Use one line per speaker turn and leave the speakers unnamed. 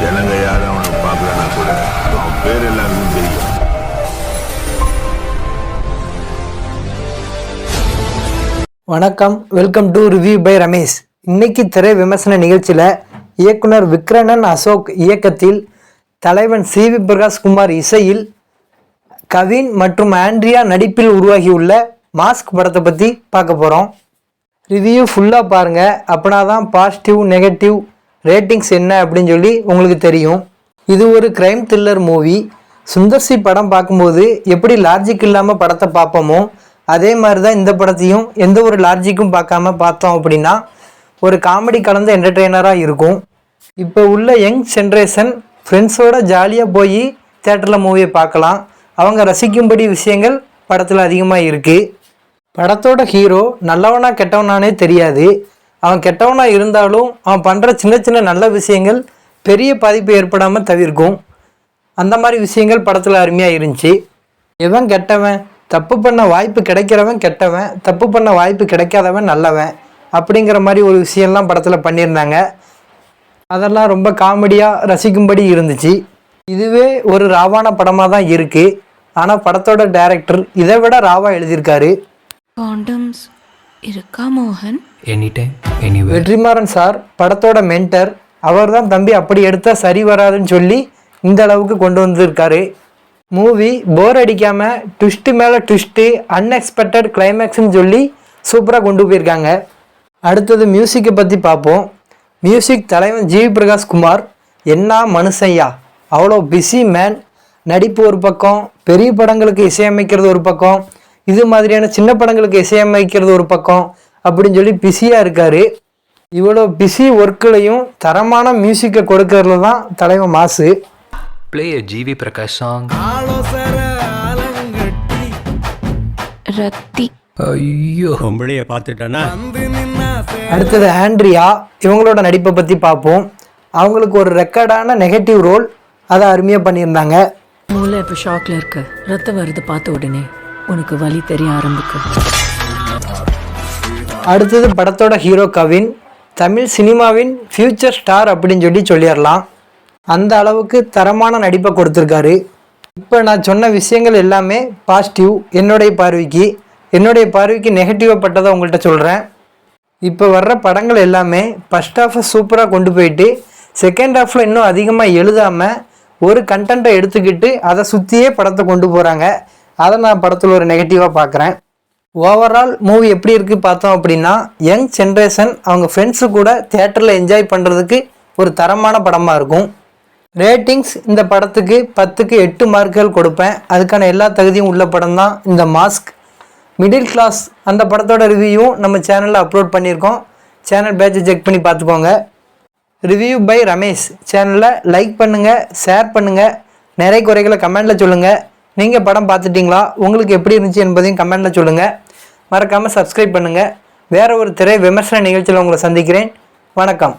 ஜனங்க யாரும் அவனை பார்க்கலன்னா கூட அவன் பேர் எல்லாருக்கும் தெரியும்.
வணக்கம், welcome to review by Ramesh. இன்னைக்கு திரை விமர்சன நிகழ்ச்சியில் இயக்குனர் விக்ரணன் அசோக் இயக்கத்தில் தலைவன் சிவி பிரகாஷ் குமார் இசையில் கவின் மற்றும் ஆண்ட்ரியா நடிப்பில் உருவாகியுள்ள மாஸ்க் படத்தை பற்றி பார்க்க போகிறோம். ரிவ்யூ ஃபுல்லாக பாருங்கள், அப்படின்னா தான் பாசிட்டிவ் நெகட்டிவ் ரேட்டிங்ஸ் என்ன அப்படின்னு சொல்லி உங்களுக்கு தெரியும். இது ஒரு கிரைம் த்ரில்லர் மூவி. சுந்தர்சி படம் பார்க்கும்போது எப்படி லாஜிக் இல்லாமல் படத்தை பார்ப்போமோ அதே மாதிரி தான் இந்த படத்தையும் எந்த ஒரு லாஜிக்கும் பார்க்காம பார்த்தோம் அப்படின்னா ஒரு காமெடி கலந்த என்டர்டெய்னராக இருக்கும். இப்போ உள்ள யங் ஜென்ரேஷன் ஃப்ரெண்ட்ஸோடு ஜாலியாக போய் தேட்டரில் மூவியை பார்க்கலாம். அவங்க ரசிக்கும்படி விஷயங்கள் படத்தில் அதிகமாக இருக்குது. படத்தோட ஹீரோ நல்லவனா கெட்டவனானே தெரியாது. அவன் கெட்டவனா இருந்தாலும் அவன் பண்ணுற சின்ன சின்ன நல்ல விஷயங்கள் பெரிய பாதிப்பு ஏற்படாமல் தவிர்க்கும். அந்த மாதிரி விஷயங்கள் படத்தில் அருமையாக இருந்துச்சு. எவன் கெட்டவன், தப்பு பண்ண வாய்ப்பு கிடைக்கிறவன் கெட்டவன், தப்பு பண்ண வாய்ப்பு கிடைக்காதவன் நல்லவன் அப்படிங்கிற மாதிரி ஒரு விஷயம்லாம் படத்தில் பண்ணியிருந்தாங்க. அதெல்லாம் ரொம்ப காமெடியாக ரசிக்கும்படி இருந்துச்சு. இதுவே ஒரு ராவான படமாக தான் இருக்குது. ஆனால் படத்தோட டைரக்டர் இதை விட ராவாக எழுதியிருக்காரு.
காண்டம்ஸ் இருக்கா மோகன்?
Any time anyway.
Vetrimaaran sir படத்தோட மென்டர். அவர் தான் தம்பி அப்படி எடுத்தால் சரி வராதுன்னு சொல்லி இந்த அளவுக்கு கொண்டு வந்திருக்காரு. மூவி போர் அடிக்காமல் ட்விஸ்ட்டு மேலே ட்விஸ்ட்டு, அன்எக்ஸ்பெக்டட் கிளைமேக்ஸ்ன்னு சொல்லி சூப்பராக கொண்டு போயிருக்காங்க. அடுத்தது மியூசிக்கை பற்றி பார்ப்போம். மியூசிக் தலைவன் ஜிவி பிரகாஷ் குமார் என்ன மனுஷையா, அவ்வளோ பிஸி மேன். நடிப்பு ஒரு பக்கம், பெரிய படங்களுக்கு இசையமைக்கிறது ஒரு பக்கம், இது மாதிரியான சின்ன படங்களுக்கு இசையமைக்கிறது ஒரு பக்கம் அப்படின்னு சொல்லி பிஸியாக இருக்கார். இவ்வளோ பிஸி ஒர்க்குலையும் தரமான மியூசிக்கை கொடுக்கறதுல தான் தலைவன் மாசு.
Play a GV Prakash song.
ரத்தி.
ஐயோ,
பொம்பளைய பார்த்துட்டானா.
அடுத்தது ஆண்ட்ரியா. இவங்களோட நடிப்பை பற்றி பார்ப்போம். அவங்களுக்கு ஒரு ரெக்கார்டான நெகட்டிவ் ரோல், அதை அருமையாக பண்ணியிருந்தாங்க.
மூளை இப்போ ஷாக்ல இருக்கு. ரத்தம் வருது, பார்த்த உடனே உனக்கு வலி தெரிய ஆரம்பிக்கும்.
அடுத்தது படத்தோட ஹீரோ கவின். தமிழ் சினிமாவின் ஃபியூச்சர் ஸ்டார் அப்படின்னு சொல்லிடலாம். அந்த அளவுக்கு தரமான நடிப்பை கொடுத்துருக்காரு. இப்போ நான் சொன்ன விஷயங்கள் எல்லாமே பாசிட்டிவ். என்னுடைய பார்வைக்கு நெகட்டிவாக பட்டதை உங்கள்கிட்ட சொல்கிறேன். இப்போ வர்ற படங்கள் எல்லாமே ஃபஸ்ட் ஹாஃபை சூப்பராக கொண்டு போயிட்டு செகண்ட் ஹாஃபில் இன்னும் அதிகமாக எழுதாமல் ஒரு கண்டென்ட்டை எடுத்துக்கிட்டு அதை சுற்றியே படத்தை கொண்டு போகிறாங்க. அதை நான் படத்தில் ஒரு நெகட்டிவாக பார்க்குறேன். ஓவரால் மூவி எப்படி இருக்குது பார்த்தோம் அப்படின்னா யங் ஜென்ரேஷன் அவங்க ஃப்ரெண்ட்ஸு கூட தேட்டரில் என்ஜாய் பண்ணுறதுக்கு ஒரு தரமான படமாக இருக்கும். ரேட்டிங்ஸ் இந்த படத்துக்கு 10க்கு 8 மார்க்குகள் கொடுப்பேன். அதுக்கான எல்லா தகுதியும் உள்ள படம் தான் இந்த மாஸ்க். மிடில் கிளாஸ் அந்த படத்தோட ரிவ்யூவும் நம்ம சேனலில் அப்லோட் பண்ணியிருக்கோம். சேனல் பேட்சை செக் பண்ணி பார்த்துக்கோங்க. ரிவ்யூ பை ரமேஷ் சேனலில் லைக் பண்ணுங்கள், ஷேர் பண்ணுங்கள், நிறைய குறைகளை கமெண்டில் சொல்லுங்கள். நீங்கள் படம் பார்த்துட்டிங்களா, உங்களுக்கு எப்படி இருந்துச்சு என்பதையும் கமெண்டில் சொல்லுங்கள். மறக்காமல் சப்ஸ்கிரைப் பண்ணுங்கள். வேறு ஒரு திரை விமர்சன நிகழ்ச்சியில் உங்களை சந்திக்கிறேன். வணக்கம்.